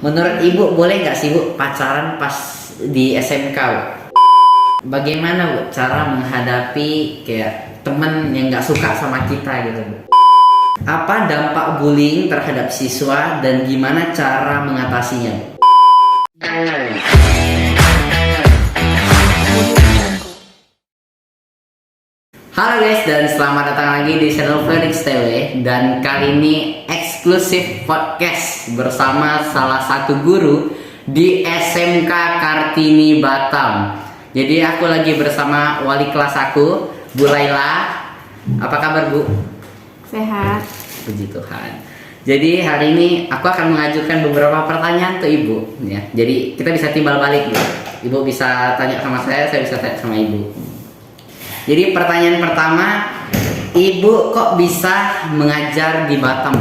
Menurut Ibu boleh nggak sih Bu pacaran pas di SMK Bu? Bagaimana Bu cara menghadapi kayak temen yang nggak suka sama kita gitu Bu? Apa dampak bullying terhadap siswa dan gimana cara mengatasinya Bu? Halo guys dan selamat datang lagi di channel Felix TV. Dan kali ini eksklusif podcast bersama salah satu guru di SMK Kartini Batam. Jadi aku lagi bersama wali kelas aku, Bu Laila. Apa kabar Bu? Sehat. Puji Tuhan. Jadi hari ini aku akan mengajukan beberapa pertanyaan ke Ibu ya. Jadi kita bisa timbal balik Bu. Ibu bisa tanya sama saya bisa tanya sama Ibu. Jadi pertanyaan pertama, Ibu kok bisa mengajar di Batam?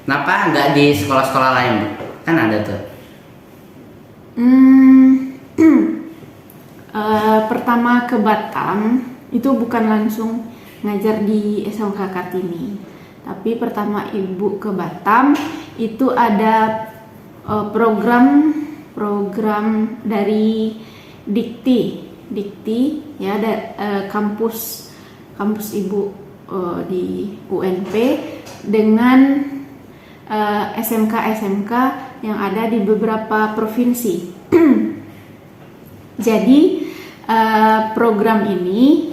Kenapa nggak di sekolah-sekolah lain? Kan ada tuh. Pertama ke Batam itu bukan langsung ngajar di SMK Kartini, tapi pertama Ibu ke Batam itu ada program dari Dikti ya, kampus Ibu di UNP dengan SMK yang ada di beberapa provinsi. Jadi program ini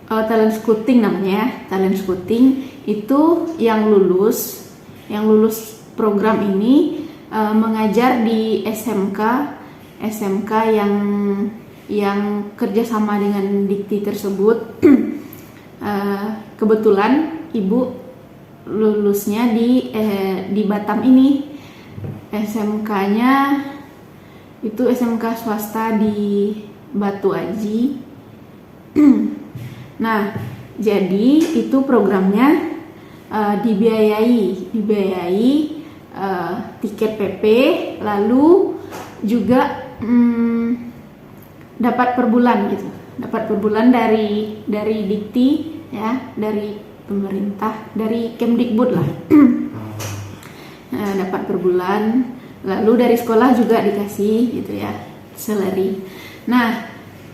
talent scouting namanya, talent scouting itu yang lulus program ini mengajar di SMK yang kerjasama dengan Dikti tersebut. Kebetulan Ibu lulusnya di Batam ini. SMK-nya itu SMK swasta di Batu Aji. Nah, jadi itu programnya dibiayai tiket PP, lalu juga dapat per bulan dari Dikti ya, dari pemerintah, dari Kemdikbud lah. Dapat per bulan, lalu dari sekolah juga dikasih gitu ya, salary. Nah,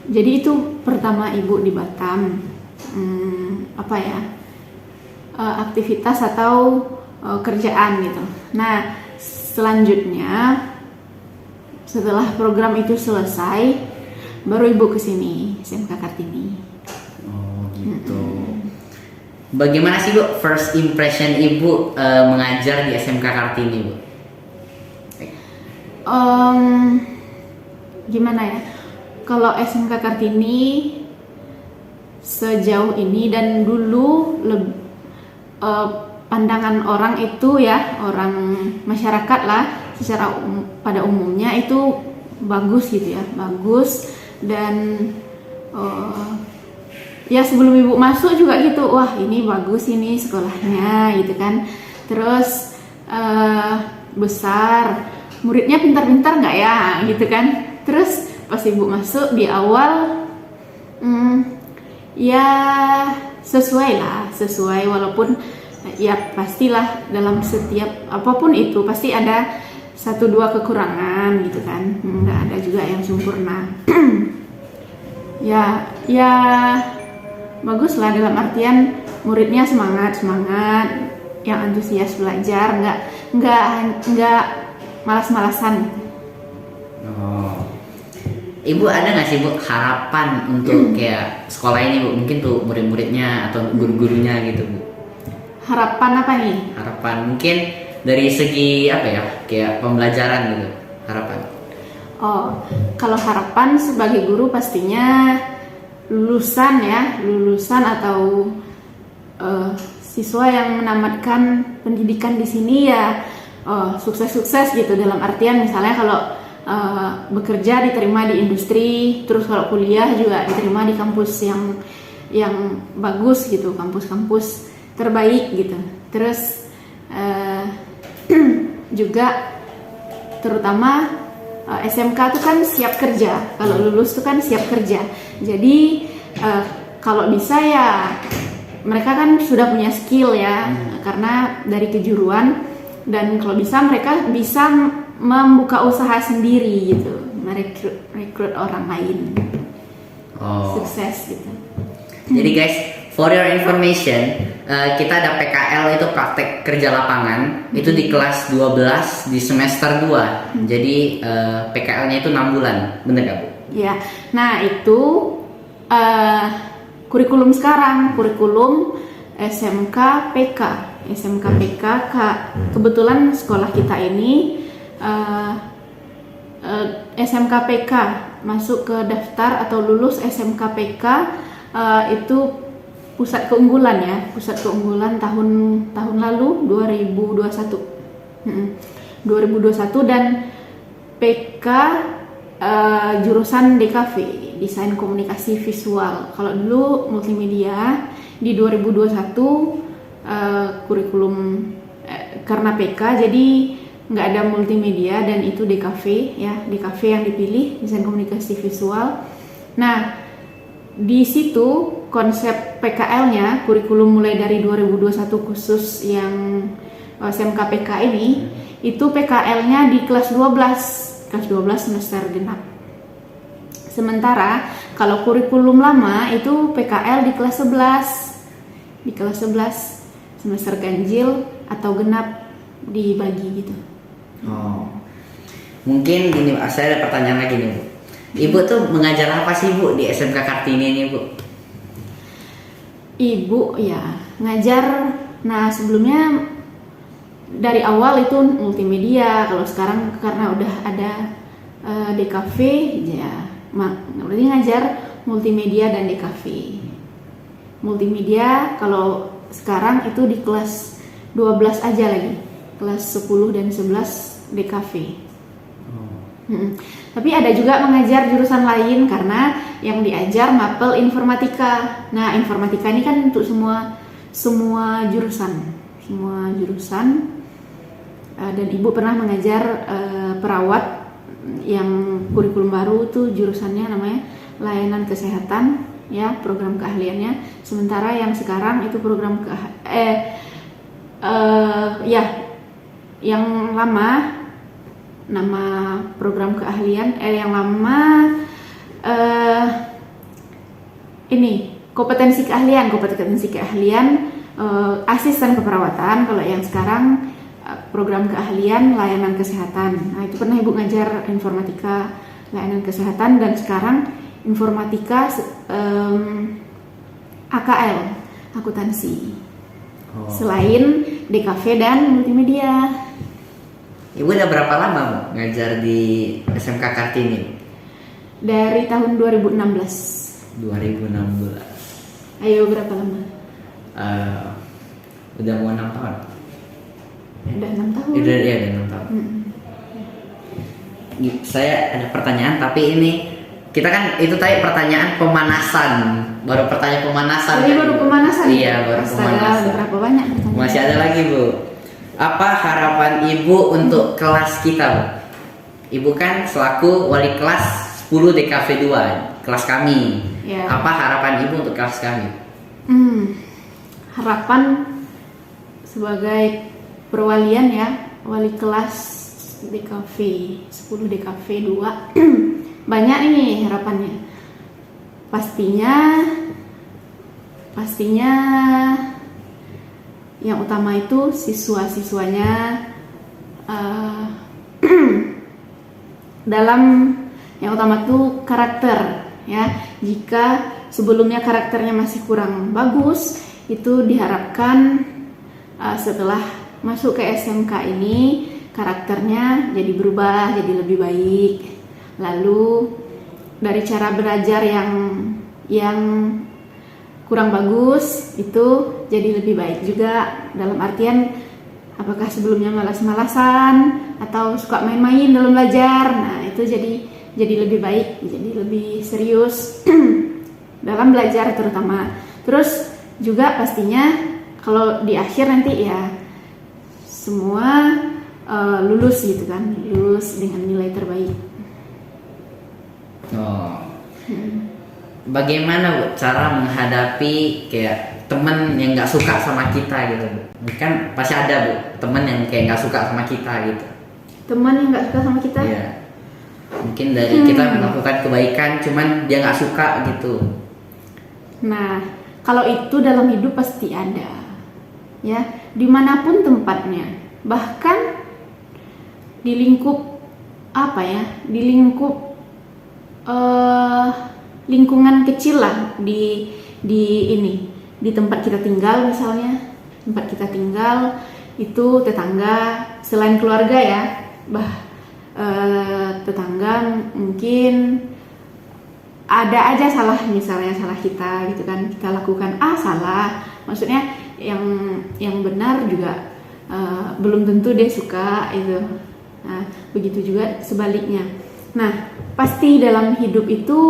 jadi itu pertama Ibu di Batam. Aktivitas atau kerjaan gitu. Nah, selanjutnya setelah program itu selesai, baru Ibu kesini SMK Kartini. Oh gitu. Bagaimana sih Bu first impression Ibu mengajar di SMK Kartini Bu? Gimana ya? Kalau SMK Kartini sejauh ini dan dulu pandangan orang itu ya, orang masyarakat lah secara pada umumnya itu bagus gitu ya, bagus. Dan ya sebelum Ibu masuk juga gitu, wah ini bagus ini sekolahnya gitu kan. Terus besar, muridnya pintar-pintar nggak ya gitu kan. Terus pas Ibu masuk di awal ya sesuai walaupun ya pastilah dalam setiap apapun itu pasti ada 1-2 kekurangan gitu kan, nggak ada juga yang sempurna. ya bagus lah, dalam artian muridnya semangat, yang antusias belajar, nggak malas-malasan. Oh. Ibu ada nggak sih Bu harapan untuk kayak sekolah ini Bu, mungkin tuh murid-muridnya atau guru-gurunya gitu Bu? Harapan apa nih? Harapan mungkin dari segi apa ya, kayak pembelajaran gitu, harapan. Oh, kalau harapan sebagai guru pastinya lulusan atau siswa yang menamatkan pendidikan di sini ya sukses gitu, dalam artian misalnya kalau bekerja diterima di industri, terus kalau kuliah juga diterima di kampus yang bagus gitu, kampus-kampus terbaik gitu. Terus juga terutama SMK itu kan siap kerja, kalau lulus itu kan siap kerja. Jadi kalau bisa ya mereka kan sudah punya skill ya, karena dari kejuruan Dan kalau bisa mereka bisa membuka usaha sendiri gitu, merekrut orang lain, sukses gitu. Jadi guys, for your information, kita ada PKL itu praktek kerja lapangan, itu di kelas 12 di semester 2. Jadi PKL-nya itu 6 bulan, bener gak Bu? Ya, nah itu kurikulum sekarang, kurikulum SMK PK. SMK PK, kebetulan sekolah kita ini SMK PK masuk ke daftar atau lulus SMK PK itu pusat keunggulan ya, pusat keunggulan tahun lalu 2021 dan PK jurusan DKV, desain komunikasi visual. Kalau dulu multimedia, di 2021 kurikulum karena PK jadi nggak ada multimedia dan itu DKV ya, DKV yang dipilih, desain komunikasi visual. Nah, di situ konsep PKL-nya, kurikulum mulai dari 2021 khusus yang SMK PK ini, itu PKL-nya di kelas 12 semester genap. Sementara kalau kurikulum lama itu PKL di kelas 11 semester ganjil atau genap dibagi gitu. Mungkin gini, saya ada pertanyaan lagi nih Bu. Ibu tuh mengajar apa sih Bu di SMK Kartini ini Bu? Ibu ya ngajar, nah sebelumnya dari awal itu multimedia, kalau sekarang karena udah ada DKV ya berarti ngajar multimedia dan DKV. Multimedia kalau sekarang itu di kelas 12 aja lagi, kelas 10 dan 11 DKV. Tapi ada juga mengajar jurusan lain karena yang diajar mapel informatika. Nah, informatika ini kan untuk semua jurusan. Dan Ibu pernah mengajar perawat yang kurikulum baru tuh jurusannya namanya layanan kesehatan ya, program keahliannya. Sementara yang sekarang itu program yang lama nama program keahlian yang lama ini kompetensi keahlian asisten keperawatan. Kalau yang sekarang program keahlian layanan kesehatan. Nah, itu pernah Ibu ngajar informatika layanan kesehatan, dan sekarang informatika AKL akuntansi. Selain DKV dan multimedia. Ibu udah berapa lama Bu ngajar di SMK Kartini? Dari tahun 2016. 2016. Ayo, berapa lama? Udah mau 6 tahun. Udah 6 tahun. Udah 6 tahun. Saya ada pertanyaan, tapi ini kita kan itu tadi pertanyaan pemanasan. Baru pertanyaan pemanasan. Jadi baru pemanasan. Iya, baru pemanasan. Berapa banyak pertanyaan? Masih ada lagi Bu. Apa harapan Ibu untuk kelas kita Bu? Ibu kan selaku wali kelas 10 DKV 2, kelas kami. Ya. Apa harapan Ibu untuk kelas kami? Harapan sebagai perwalian ya, wali kelas DKV 10 DKV 2 banyak nih harapannya. Pastinya yang utama itu siswa-siswanya dalam yang utama itu karakter ya. Jika sebelumnya karakternya masih kurang bagus, itu diharapkan setelah masuk ke SMK ini karakternya jadi berubah, jadi lebih baik. Lalu dari cara belajar yang kurang bagus itu jadi lebih baik juga, dalam artian apakah sebelumnya malas-malasan atau suka main-main dalam belajar. Nah, itu jadi lebih baik, jadi lebih serius dalam belajar terutama. Terus juga pastinya kalau di akhir nanti ya semua lulus gitu kan, lulus dengan nilai terbaik. Bagaimana Bu cara menghadapi kayak temen yang nggak suka sama kita gitu Bu. Kan pasti ada Bu, temen yang kayak nggak suka sama kita gitu. Teman yang nggak suka sama kita? Iya. Mungkin dari kita melakukan kebaikan, cuman dia nggak suka gitu. Nah, kalau itu dalam hidup pasti ada, ya, dimanapun tempatnya, bahkan di lingkup apa ya, di lingkup lingkungan kecil lah, di di tempat kita tinggal misalnya, tempat kita tinggal itu tetangga, selain keluarga ya, tetangga mungkin ada aja salah, misalnya salah kita gitu kan, kita lakukan salah, maksudnya yang benar juga belum tentu dia suka itu. Nah, begitu juga sebaliknya. Nah, pasti dalam hidup itu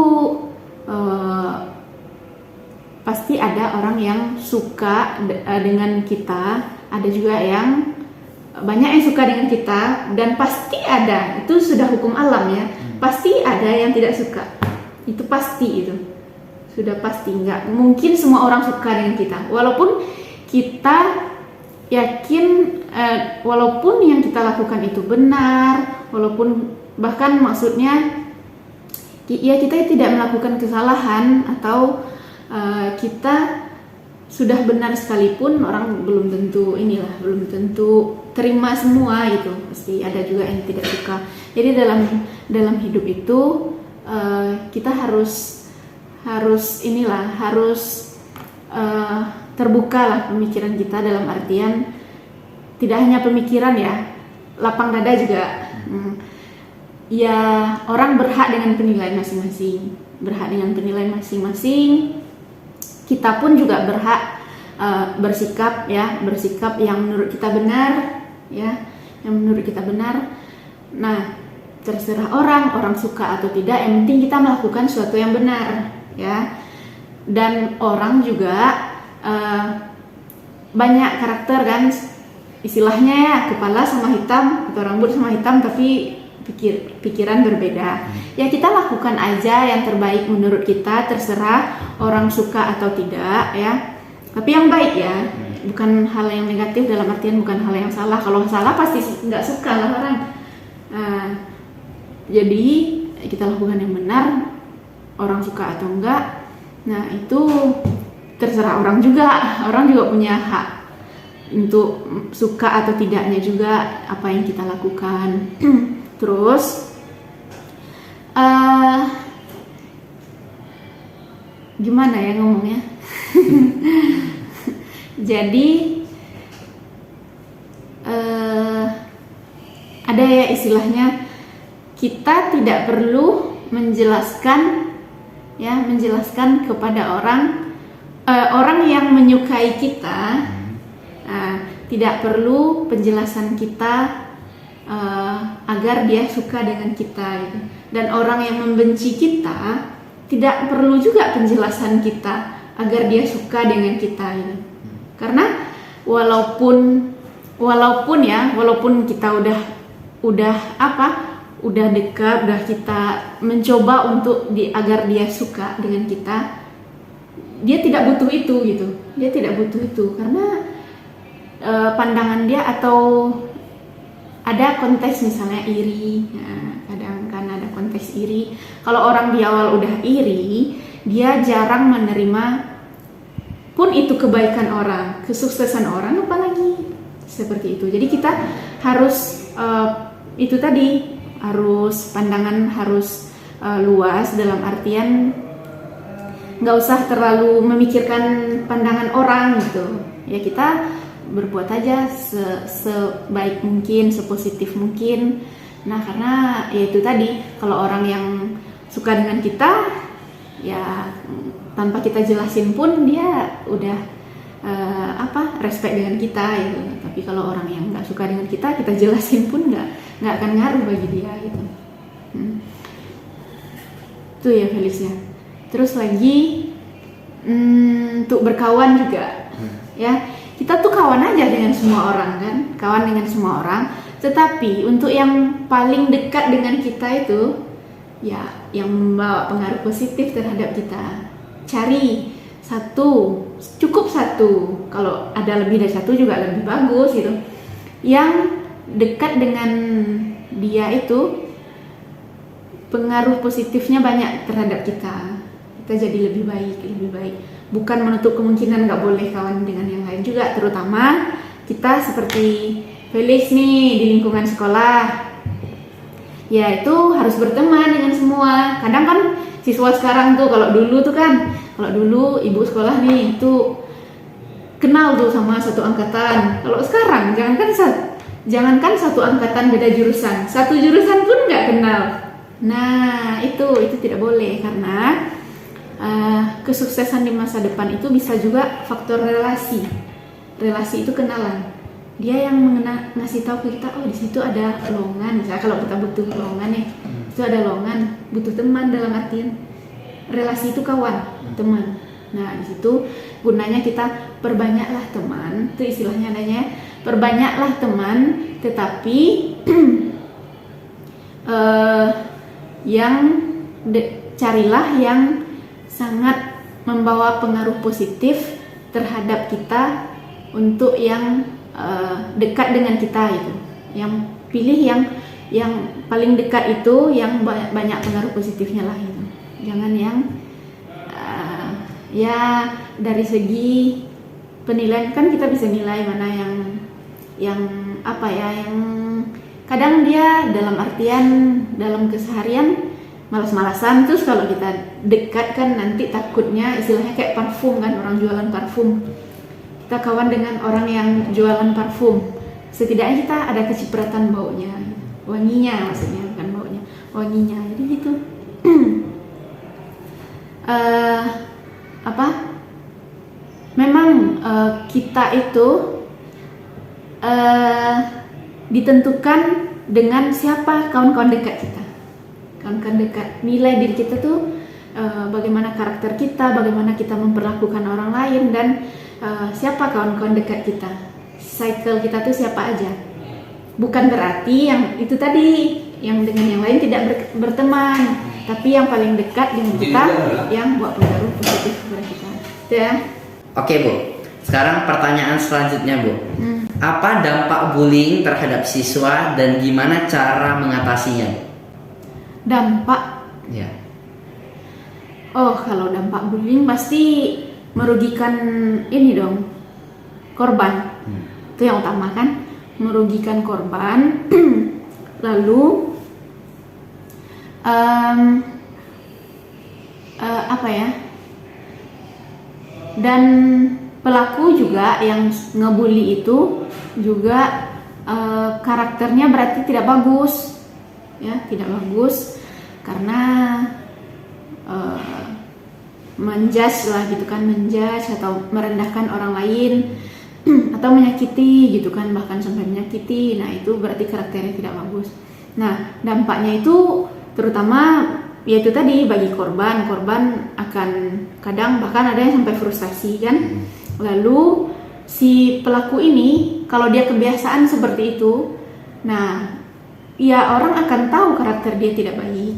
pasti ada orang yang suka dengan kita, ada juga yang banyak yang suka dengan kita, dan pasti ada, itu sudah hukum alam ya, pasti ada yang tidak suka. Itu pasti, itu sudah pasti, nggak mungkin semua orang suka dengan kita, walaupun kita yakin walaupun yang kita lakukan itu benar, walaupun bahkan maksudnya ya kita tidak melakukan kesalahan, atau kita sudah benar sekalipun, orang belum tentu belum tentu terima semua gitu, pasti ada juga yang tidak suka. Jadi dalam hidup itu kita harus terbuka lah pemikiran kita, dalam artian tidak hanya pemikiran ya, lapang dada juga. Ya, orang berhak dengan penilaian masing-masing, kita pun juga berhak bersikap yang menurut kita benar ya, Nah, terserah orang suka atau tidak, yang penting kita melakukan sesuatu yang benar ya. Dan orang juga banyak karakter kan, istilahnya ya, kepala sama hitam atau rambut sama hitam tapi pikiran berbeda. Ya, kita lakukan aja yang terbaik menurut kita, terserah orang suka atau tidak ya, tapi yang baik ya, bukan hal yang negatif, dalam artian bukan hal yang salah. Kalau salah pasti nggak suka lah orang. Jadi kita lakukan yang benar, orang suka atau enggak, nah itu terserah orang juga punya hak untuk suka atau tidaknya juga apa yang kita lakukan. Terus gimana ya ngomongnya? Jadi ada ya istilahnya, kita tidak perlu menjelaskan kepada orang yang menyukai kita, tidak perlu penjelasan kita agar dia suka dengan kita gitu. Dan orang yang membenci kita tidak perlu juga penjelasan kita agar dia suka dengan kita gitu. Karena walaupun kita udah dekat, udah kita mencoba untuk agar dia suka dengan kita, dia tidak butuh itu gitu. Dia tidak butuh itu karena pandangan dia, atau ada konteks misalnya iri. Nah, kadang kan ada konteks iri. Kalau orang di awal udah iri, dia jarang menerima pun itu kebaikan orang, kesuksesan orang, apalagi seperti itu. Jadi kita harus itu tadi, harus pandangan harus luas, dalam artian nggak usah terlalu memikirkan pandangan orang gitu ya. Kita berbuat aja sebaik mungkin, sepositif mungkin. Nah, karena ya itu tadi, kalau orang yang suka dengan kita ya tanpa kita jelasin pun dia udah respect dengan kita gitu. Tapi kalau orang yang nggak suka dengan kita jelasin pun nggak akan ngaruh bagi dia gitu. Itu ya Felicia. Terus lagi untuk berkawan juga ya. Kita tuh kawan aja dengan semua orang kan, kawan dengan semua orang. Tetapi untuk yang paling dekat dengan kita itu, ya yang membawa pengaruh positif terhadap kita, cari satu cukup satu, kalau ada lebih dari satu juga lebih bagus gitu, yang dekat dengan dia itu pengaruh positifnya banyak terhadap kita jadi lebih baik. Bukan menutup kemungkinan nggak boleh kawan dengan yang lain juga, terutama kita seperti Felix nih di lingkungan sekolah, ya itu harus berteman dengan semua. Kadang kan siswa sekarang tuh, kalau dulu ibu sekolah nih itu kenal tuh sama satu angkatan. Kalau sekarang jangankan satu angkatan beda jurusan, satu jurusan pun nggak kenal. Nah itu tidak boleh, karena kesuksesan di masa depan itu bisa juga faktor relasi itu kenalan. Dia yang ngasih tahu ke kita, oh di situ ada lowongan. Misalnya kalau kita butuh lowongan nih, itu ada lowongan, butuh teman, dalam artian relasi itu kawan, teman. Nah di situ gunanya kita perbanyaklah teman, itu istilahnya adanya perbanyaklah teman, tetapi carilah yang sangat membawa pengaruh positif terhadap kita, untuk yang dekat dengan kita itu. Yang pilih yang paling dekat itu, yang banyak pengaruh positifnya lah itu. Jangan yang ya dari segi penilaian kan kita bisa nilai mana yang apa ya, yang kadang dia dalam artian dalam keseharian malas-malasan, terus kalau kita dekat kan nanti takutnya istilahnya kayak parfum kan, orang jualan parfum. Kita kawan dengan orang yang jualan parfum, setidaknya kita ada kecipratan baunya, wanginya maksudnya, bukan baunya, wanginya. Jadi gitu. Memang kita itu ditentukan dengan siapa kawan-kawan dekat kita. Kawan-kawan dekat, nilai diri kita tuh bagaimana karakter kita, bagaimana kita memperlakukan orang lain, dan siapa kawan-kawan dekat kita, cycle kita tuh siapa aja. Bukan berarti yang itu tadi, yang dengan yang lain tidak berteman, tapi yang paling dekat dengan kita, yang buat pengaruh positif kepada kita. Itu ya. Oke Bu, sekarang pertanyaan selanjutnya Bu. Apa dampak bullying terhadap siswa dan gimana cara mengatasinya Bu? Dampak? Ya. Oh, kalau dampak bullying pasti merugikan ini dong, korban. Itu yang utama kan, merugikan korban. Lalu dan pelaku juga yang ngebully itu juga karakternya berarti tidak bagus, ya, tidak bagus, karena menjudge lah gitu kan, menjudge atau merendahkan orang lain atau menyakiti gitu kan, bahkan sampai menyakiti. Nah itu berarti karakternya tidak bagus. Nah dampaknya itu terutama yaitu tadi bagi korban akan kadang bahkan ada yang sampai frustasi kan. Lalu si pelaku ini kalau dia kebiasaan seperti itu, nah ya orang akan tahu karakter dia tidak baik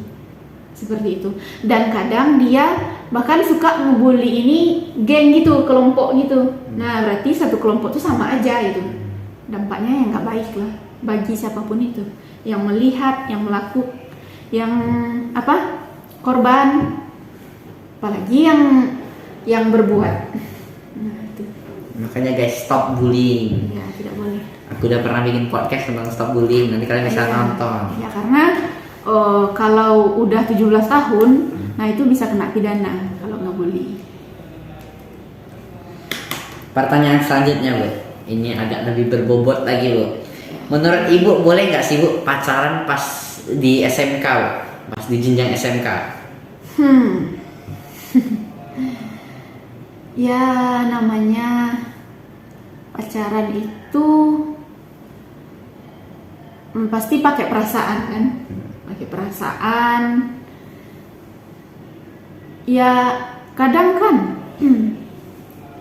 seperti itu. Dan kadang dia bahkan suka ngebully ini geng gitu, kelompok gitu. Nah berarti satu kelompok itu sama aja gitu. Dampaknya yang nggak baik lah bagi siapapun itu, yang melihat, yang melakukan, yang korban, apalagi yang berbuat. Nah itu. Makanya guys, stop bullying. Ya tidak boleh. Aku udah pernah bikin podcast tentang stop bullying, nanti kalian bisa nonton. Ya karena kalau udah 17 tahun, nah itu bisa kena pidana kalau ngebully. Pertanyaan selanjutnya Bu, ini agak lebih berbobot lagi Bu. Menurut Ibu boleh nggak sih Bu pacaran pas di SMK Bu? Pas di jenjang SMK? Ya namanya pacaran itu pasti pakai perasaan kan, pakai perasaan. Ya kadang kan,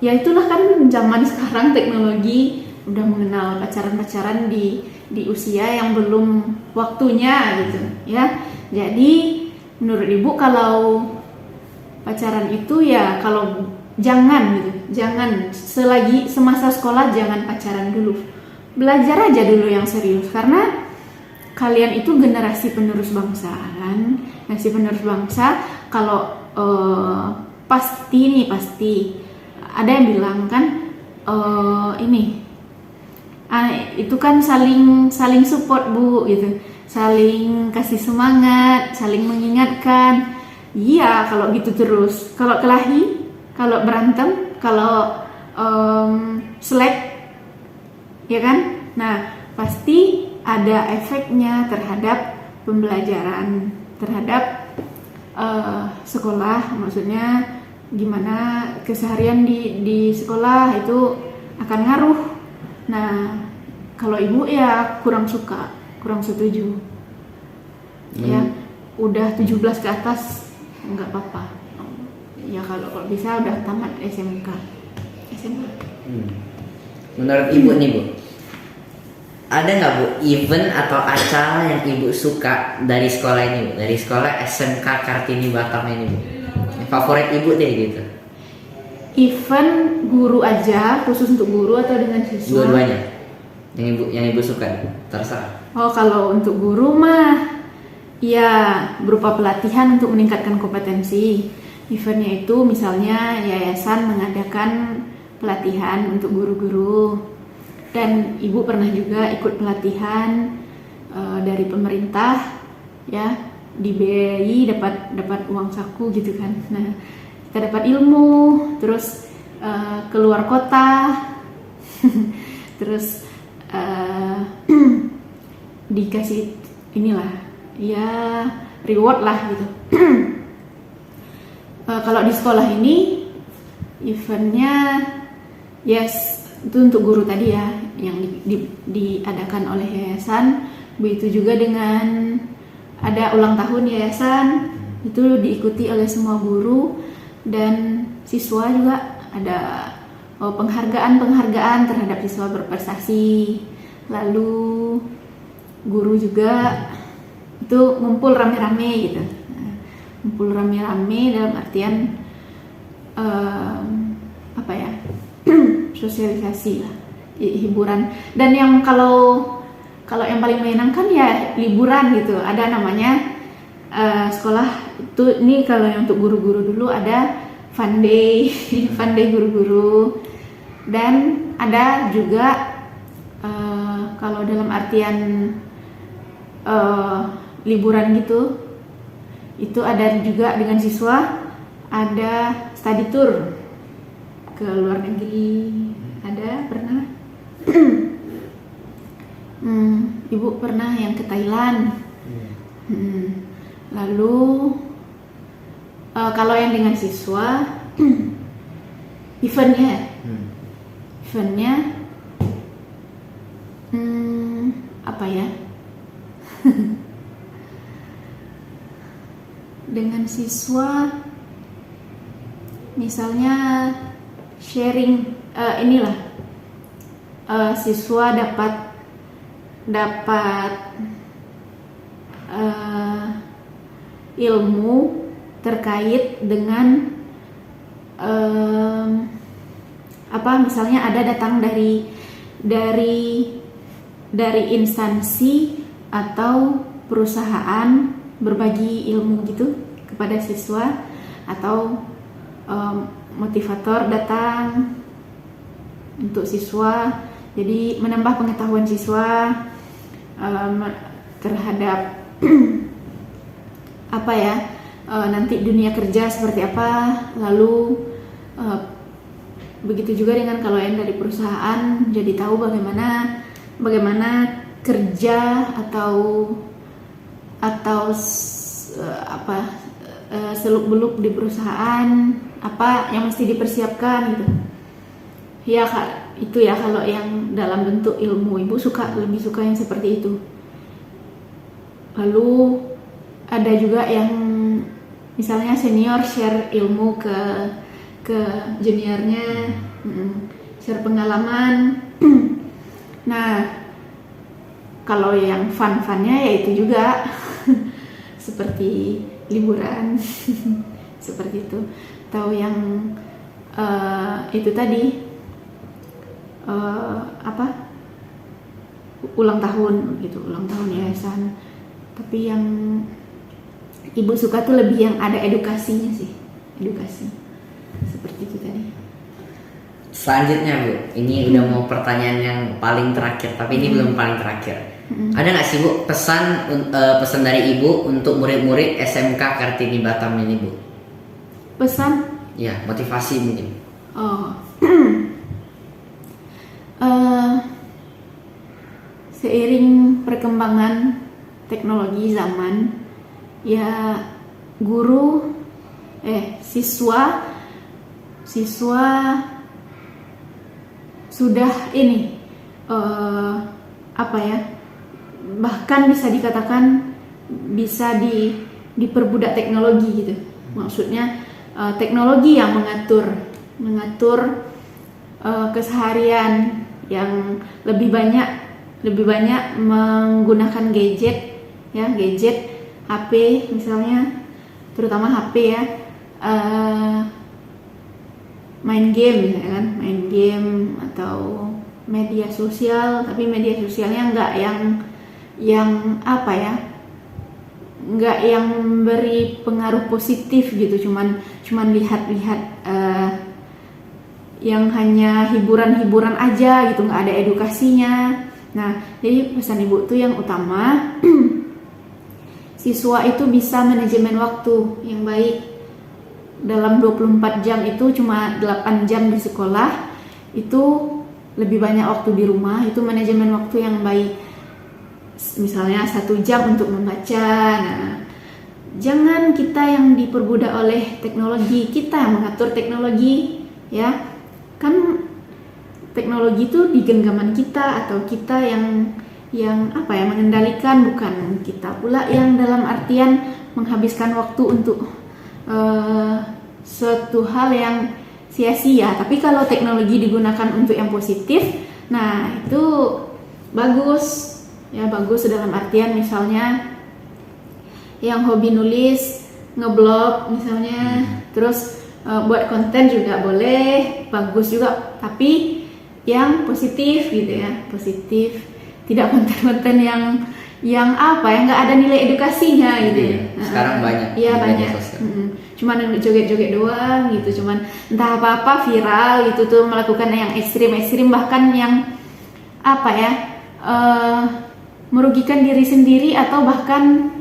ya itulah kan zaman sekarang teknologi udah mengenal pacaran-pacaran di usia yang belum waktunya gitu ya. Jadi menurut Ibu kalau pacaran itu ya kalau jangan gitu, jangan selagi semasa sekolah jangan pacaran dulu, belajar aja dulu yang serius, karena kalian itu generasi penerus bangsa kan, generasi penerus bangsa. Kalau pasti ada yang bilang kan, itu kan saling support Bu gitu, saling kasih semangat, saling mengingatkan. Iya, kalau gitu terus, kalau kelahi, kalau berantem, kalau slack, ya kan? Nah, pasti ada efeknya terhadap pembelajaran, terhadap sekolah. Maksudnya gimana keseharian di sekolah itu akan ngaruh. Nah, kalau ibu ya kurang suka, kurang setuju. Ya, udah 17 ke atas nggak apa-apa. Ya kalau bisa udah tamat SMA. Menurut ibu nih Bu, ada nggak Bu event atau acara yang ibu suka dari sekolah ini Bu? Dari sekolah SMK Kartini Batam ini Bu, favorit ibu deh gitu. Event guru aja, khusus untuk guru atau dengan siswa? Dua-duanya. Yang ibu suka, terserah. Oh, kalau untuk guru mah ya berupa pelatihan untuk meningkatkan kompetensi. Eventnya itu misalnya yayasan mengadakan pelatihan untuk guru-guru, dan ibu pernah juga ikut pelatihan dari pemerintah ya, di BI dapat uang saku gitu kan. Nah, kita dapat ilmu, terus keluar kota, terus dikasih inilah ya reward lah gitu. Kalau di sekolah ini eventnya yes itu untuk guru tadi ya, yang diadakan oleh yayasan. Begitu juga dengan ada ulang tahun yayasan, itu diikuti oleh semua guru dan siswa juga. Ada penghargaan terhadap siswa berprestasi. Lalu guru juga itu ngumpul rame-rame gitu. Ngumpul rame-rame dalam artian sosialisasi lah, hiburan. Dan yang kalau yang paling menyenangkan ya liburan gitu. Ada namanya sekolah itu, ini kalau yang untuk guru-guru dulu ada fun day, fun day guru-guru. Dan ada juga kalau dalam artian liburan gitu, itu ada juga dengan siswa, ada study tour ke luar negeri. Ada pernah ibu pernah yang ke Thailand. Lalu kalau yang dengan siswa eventnya apa ya dengan siswa misalnya sharing, siswa dapat ilmu terkait dengan misalnya ada datang dari instansi atau perusahaan berbagi ilmu gitu kepada siswa, atau motivator datang untuk siswa, jadi menambah pengetahuan siswa terhadap nanti dunia kerja seperti apa. Lalu begitu juga dengan kalau yang dari perusahaan, jadi tahu bagaimana kerja atau seluk-beluk di perusahaan, apa yang mesti dipersiapkan gitu. Ya itu ya kalau yang dalam bentuk ilmu. Ibu lebih suka yang seperti itu. Lalu ada juga yang misalnya senior share ilmu ke juniornya, share pengalaman. Nah, kalau yang fun-funnya ya itu juga seperti liburan seperti itu. Atau yang itu tadi apa, ulang tahun gitu, ulang tahun yayasan. Tapi yang ibu suka tuh lebih yang ada edukasinya sih, edukasi seperti itu tadi. Selanjutnya Bu, ini udah mau pertanyaan yang paling terakhir, tapi ini belum paling terakhir. Ada nggak sih Bu pesan dari Ibu untuk murid-murid SMK Kartini Batam ini Bu? Pesan? Ya, motivasi mungkin. Oh, seiring perkembangan teknologi zaman, ya siswa sudah ini apa ya, bahkan bisa dikatakan bisa diperbudak teknologi gitu. Maksudnya teknologi yang mengatur keseharian, yang lebih banyak menggunakan gadget HP misalnya, terutama HP ya, main game ya kan, main game atau media sosial, tapi media sosialnya nggak yang apa ya, nggak yang memberi pengaruh positif gitu, cuman lihat-lihat yang hanya hiburan aja gitu, nggak ada edukasinya. Nah, jadi pesan ibu tuh yang utama siswa itu bisa manajemen waktu yang baik. Dalam 24 jam itu cuma 8 jam di sekolah, itu lebih banyak waktu di rumah, itu manajemen waktu yang baik. Misalnya 1 jam untuk membaca. Nah, jangan kita yang diperbudak oleh teknologi, kita yang mengatur teknologi ya. Kan teknologi itu di genggaman kita, atau kita yang apa ya, mengendalikan, bukan kita pula yang dalam artian menghabiskan waktu untuk suatu hal yang sia-sia. Tapi kalau teknologi digunakan untuk yang positif, nah itu bagus ya, bagus dalam artian misalnya yang hobi nulis, ngeblog misalnya, terus buat konten juga boleh, bagus juga, tapi yang positif gitu ya, positif, tidak konten-konten yang apa ya, nggak ada nilai edukasinya gitu. Sekarang banyak. Iya banyak. Cuman joget-joget doang gitu, cuman entah apa-apa viral gitu tuh, melakukan yang ekstrim, bahkan yang apa ya, merugikan diri sendiri, atau bahkan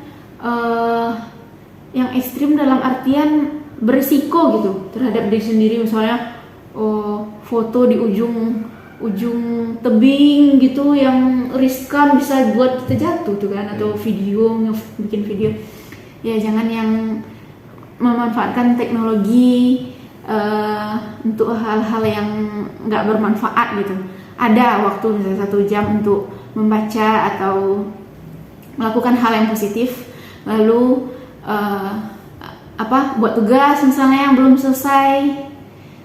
yang ekstrim dalam artian berisiko gitu terhadap diri sendiri. Misalnya foto di ujung tebing gitu yang riskan, bisa buat kita jatuh tuh kan, atau bikin video ya. Jangan yang memanfaatkan teknologi untuk hal-hal yang nggak bermanfaat gitu. Ada waktu misalnya 1 jam untuk membaca atau melakukan hal yang positif, lalu buat tugas misalnya yang belum selesai.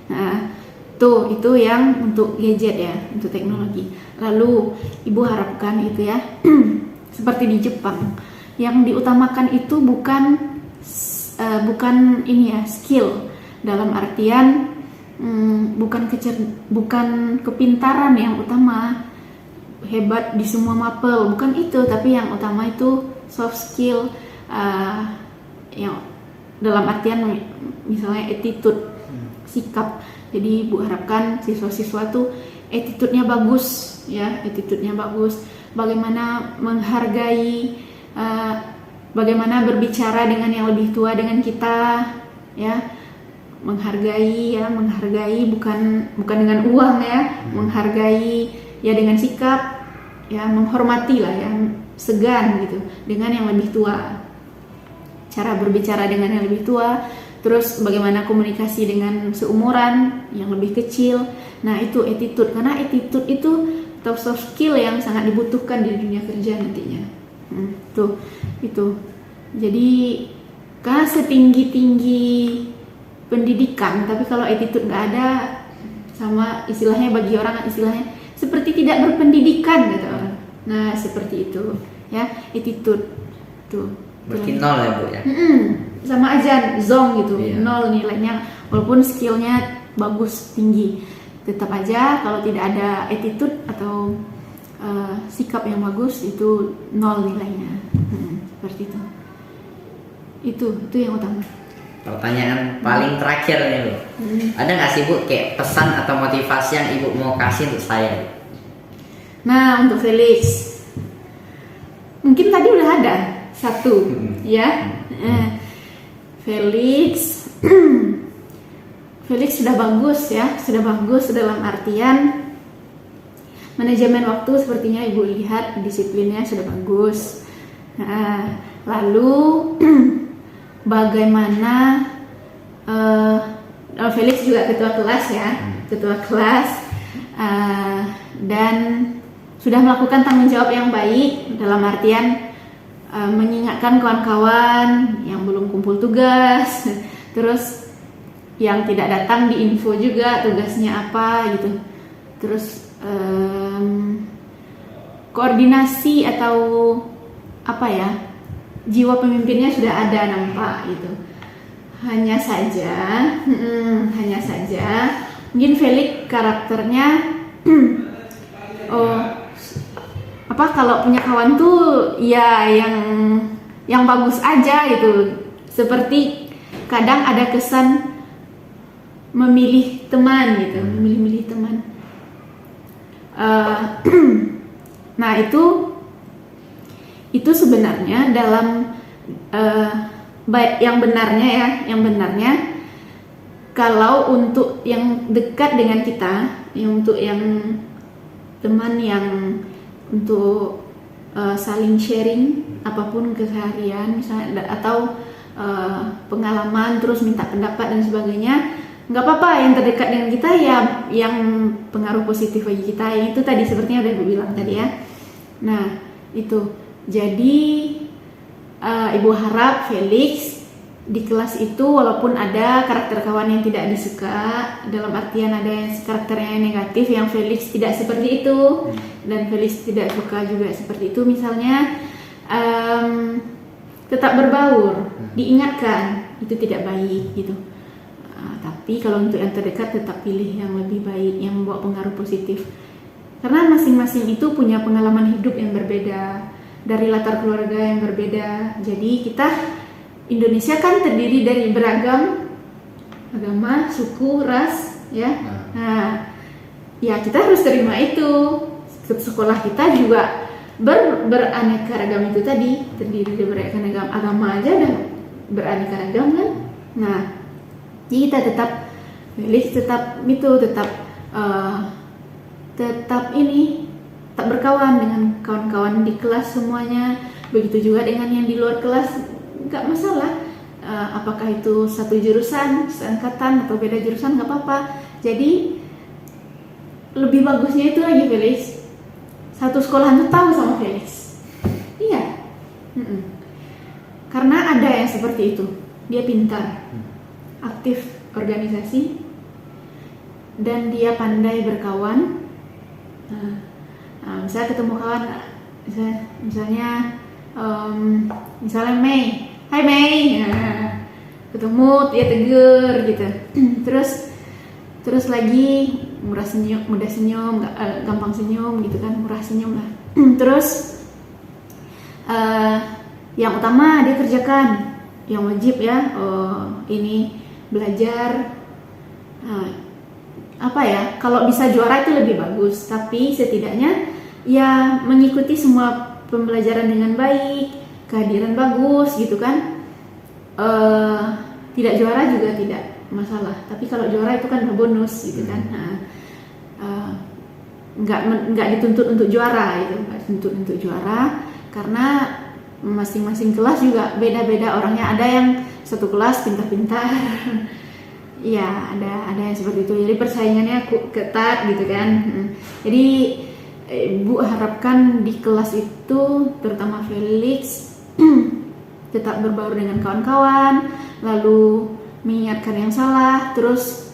Nah, itu yang untuk gadget ya, untuk teknologi. Lalu ibu harapkan itu ya seperti di Jepang, yang diutamakan itu bukan ini ya, skill dalam artian bukan kepintaran yang utama, hebat di semua mapel, bukan itu, tapi yang utama itu soft skill, yang dalam artian misalnya attitude, sikap. Jadi ibu harapkan siswa-siswa tuh attitude-nya bagus ya, attitude-nya bagus, bagaimana menghargai, bagaimana berbicara dengan yang lebih tua dengan kita ya, menghargai bukan dengan uang ya, menghargai ya dengan sikap ya, menghormati lah ya, segan gitu dengan yang lebih tua, cara berbicara dengan yang lebih tua, terus bagaimana komunikasi dengan seumuran yang lebih kecil. Nah itu attitude, karena attitude itu atau soft skill yang sangat dibutuhkan di dunia kerja nantinya. Itu jadi karena setinggi pendidikan, tapi kalau attitude nggak ada, sama istilahnya bagi orang istilahnya seperti tidak berpendidikan gitu orang. Nah seperti itu ya, attitude tuh berarti 0 ya Bu ya. Sama aja zong gitu, 0 nilainya, walaupun skillnya bagus, tinggi. Tetap aja kalau tidak ada attitude atau sikap yang bagus itu 0 nilainya. Seperti itu. Itu yang utama. Pertanyaan paling terakhir nih Bu. Ada nggak sih Bu kayak pesan atau motivasi yang Ibu mau kasih untuk saya? Nah, untuk Felix, mungkin tadi udah ada satu, ya. Felix, Felix sudah bagus ya, sudah bagus dalam artian manajemen waktu sepertinya Ibu lihat disiplinnya sudah bagus. Lalu bagaimana Felix juga ketua kelas ya, ketua kelas dan sudah melakukan tanggung jawab yang baik dalam artian mengingatkan kawan-kawan yang belum kumpul tugas, terus yang tidak datang di info juga tugasnya apa gitu, terus koordinasi atau apa ya, jiwa pemimpinnya sudah ada nampak gitu. Hanya saja mungkin Felix karakternya kalau punya kawan tuh ya yang bagus aja gitu, seperti kadang ada kesan memilih teman gitu, memilih teman. Nah itu sebenarnya dalam yang benarnya kalau untuk yang dekat dengan kita, untuk yang teman yang untuk saling sharing apapun keseharian misalnya atau pengalaman terus minta pendapat dan sebagainya, nggak apa-apa yang terdekat dengan kita ya, yang pengaruh positif bagi kita, yang itu tadi sepertinya udah Ibu bilang tadi ya. Nah itu jadi Ibu harap Felix di kelas itu walaupun ada karakter kawan yang tidak disuka, dalam artian ada yang karakternya yang negatif, yang Felix tidak seperti itu dan Felix tidak suka juga seperti itu misalnya, tetap berbaur, diingatkan itu tidak baik gitu. Tapi kalau untuk yang terdekat tetap pilih yang lebih baik, yang membawa pengaruh positif, karena masing-masing itu punya pengalaman hidup yang berbeda, dari latar keluarga yang berbeda. Jadi kita Indonesia kan terdiri dari beragam agama, suku, ras, ya. Nah, ya kita harus terima itu. Sekolah kita juga beraneka ragam itu tadi, terdiri dari beraneka agama aja dan beraneka ragam kan. Nah, jadi kita tetap tetap berkawan dengan kawan-kawan di kelas semuanya. Begitu juga dengan yang di luar kelas. Nggak masalah, apakah itu satu jurusan, seangkatan atau beda jurusan, nggak apa-apa. Jadi lebih bagusnya itu lagi Felix, satu sekolahan tuh tahu sama Felix. Iya, karena ada yang seperti itu, dia pintar, aktif organisasi, dan dia pandai berkawan. Misalnya ketemu kawan, misalnya Mei, hai Mei, ketemu dia tegur gitu. Terus lagi mudah senyum, gampang senyum gitu kan, murah senyum lah. Terus yang utama dia kerjakan, yang wajib ya, ini belajar. Kalau bisa juara itu lebih bagus, tapi setidaknya ya mengikuti semua pembelajaran dengan baik, kehadiran bagus gitu kan. Tidak juara juga tidak masalah, tapi kalau juara itu kan bonus gitu kan. Nggak dituntut untuk juara itu, nggak dituntut untuk juara, karena masing-masing kelas juga beda-beda orangnya. Ada yang satu kelas pintar-pintar, ya ada yang seperti itu. Jadi persaingannya ketat gitu kan. Jadi Bu harapkan di kelas itu, terutama Felix, tetap berbaur dengan kawan-kawan, lalu mengingatkan yang salah. Terus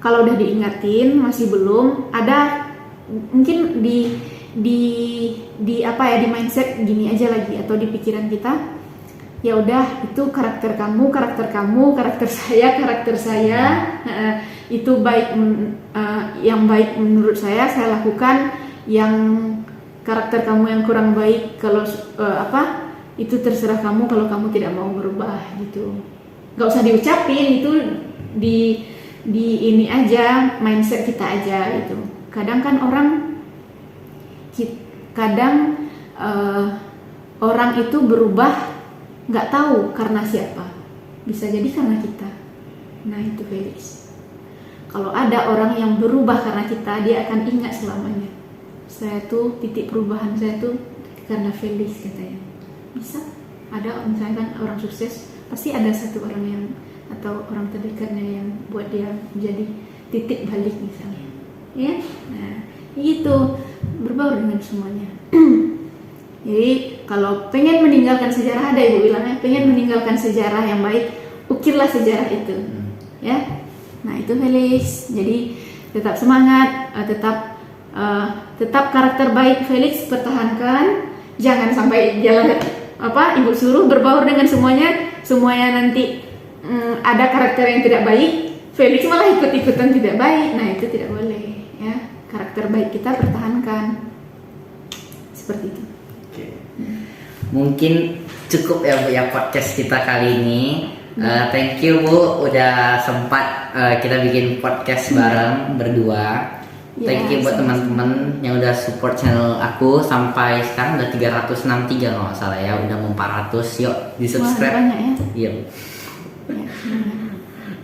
kalau udah diingatin masih belum, ada mungkin di mindset gini aja lagi, atau di pikiran kita, ya udah itu karakter kamu, karakter saya, itu baik, yang baik menurut saya lakukan, yang karakter kamu yang kurang baik kalau itu terserah kamu kalau kamu tidak mau berubah gitu. Gak usah diucapin, itu di ini aja, mindset kita aja gitu. Kadang kan orang itu berubah nggak tahu karena siapa, bisa jadi karena kita. Nah itu Felix. Kalau ada orang yang berubah karena kita, dia akan ingat selamanya. Saya tuh titik perubahan saya tuh karena Felix katanya. Bisa ada misalnya kan orang sukses pasti ada satu orang yang atau orang terdekatnya yang buat dia menjadi titik balik misalnya, ya. Nah itu berbaur dengan semuanya. Jadi kalau pengen meninggalkan sejarah, ada ibu bilangnya, pengen meninggalkan sejarah yang baik, ukirlah sejarah itu, ya. Nah itu Felix. Jadi tetap semangat, tetap karakter baik Felix pertahankan, jangan sampai jalan ibu suruh berbaur dengan semuanya nanti ada karakter yang tidak baik, Felix malah ikut-ikutan tidak baik. Nah itu tidak boleh, ya. Karakter baik kita pertahankan, seperti itu. Oke. Mungkin cukup ya Bu ya podcast kita kali ini. Thank you Bu udah sempat kita bikin podcast bareng berdua. Thank you buat teman-teman yang udah support channel aku sampai sekarang udah 363 kalau nggak salah ya, udah mau 400. Yuk di subscribe. Wah, banyak ya. Iya.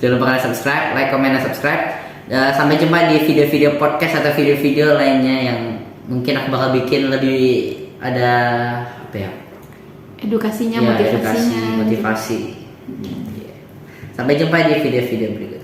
Jangan lupa kalian subscribe, like, comment, dan subscribe. Sampai jumpa di video-video podcast atau video-video lainnya yang mungkin aku bakal bikin lebih ada edukasinya, motivasi. Sampai jumpa di video-video berikutnya.